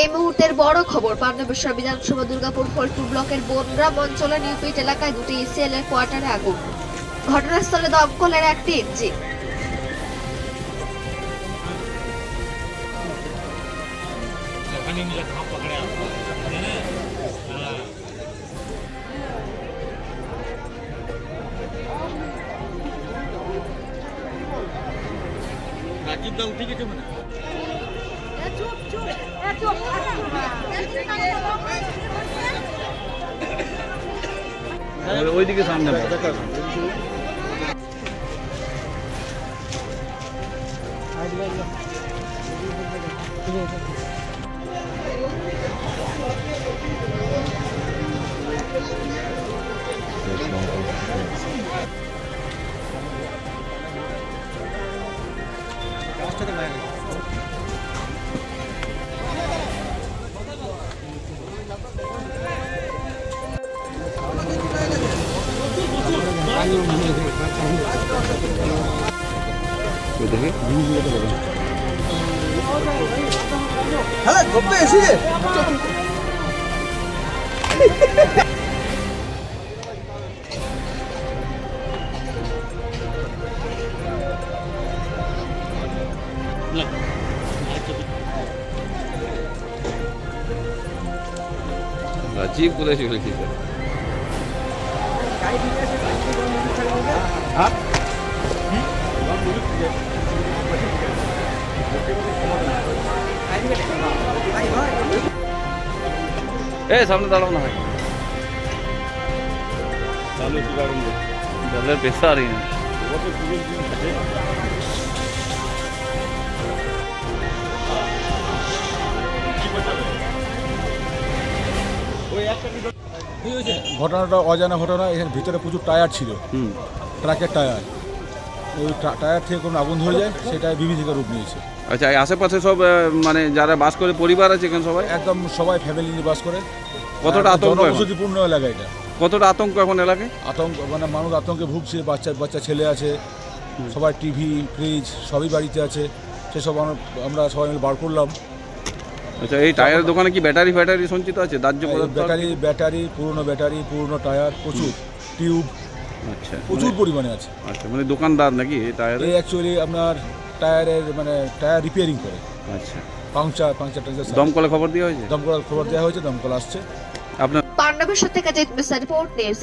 এই মুহূর্তের বড় খবর, পান্ডবেশ্বর বিধানসভা দুর্গাপুর ফলপুর ব্লকের বনগ্রাম অঞ্চলের নিউপিট এলাকায় দুটি ইসিএল এর কোয়ার্টারে আগুন। ঘটনাস্থলে দমকলের একটি ইঞ্জিন। ওইদিকে সামনে রাজীব কোথায় চলেছি সামনে দাঁড়াও না হয় জলের প্রেসারই না। ঘটনাটা অজানা ঘটনা। এখানে ভিতরে প্রচুর টায়ার ছিল, ট্রাকের টায়ার। ওই টায়ার থেকে কোনো আগুন ধরে যায়, সেটাই বিভীষিকার রূপ নিয়েছে। আচ্ছা, আশেপাশে সব মানে যারা বাস করে পরিবার আছে এখানে সবাই একদম সবাই ফ্যামিলি নিয়ে বাস করে। কতটা আতঙ্ক, জনবসতিপূর্ণ এলাকা এটা। কতটা আতঙ্ক এখন এলাকায়? আতঙ্ক মানে মানুষ আতঙ্কে ভুগছে। বাচ্চা ছেলে আছে, সবাই টিভি ফ্রিজ সবই বাড়িতে আছে। সেসব আমরা সবাই মিলে বার করলাম। আচ্ছা, এই টায়ারের দোকানে কি ব্যাটারি সঞ্চিত আছে? ব্যাটারি, পুরনো টায়ার, প্রচুর টিউব, আচ্ছা প্রচুর পরিমাণে আছে। আচ্ছা, মানে দোকানদার নাকি এই টায়ার? অ্যাকচুয়ালি আপনার টায়ারের মানে টায়ার রিপেয়ারিং করে। আচ্ছা, পাংচার দমকলে খবর দেওয়া হয়েছে? দমকল আসছে। আপনার পান্ডবেশ্বর থেকে রিপোর্ট নিউজ।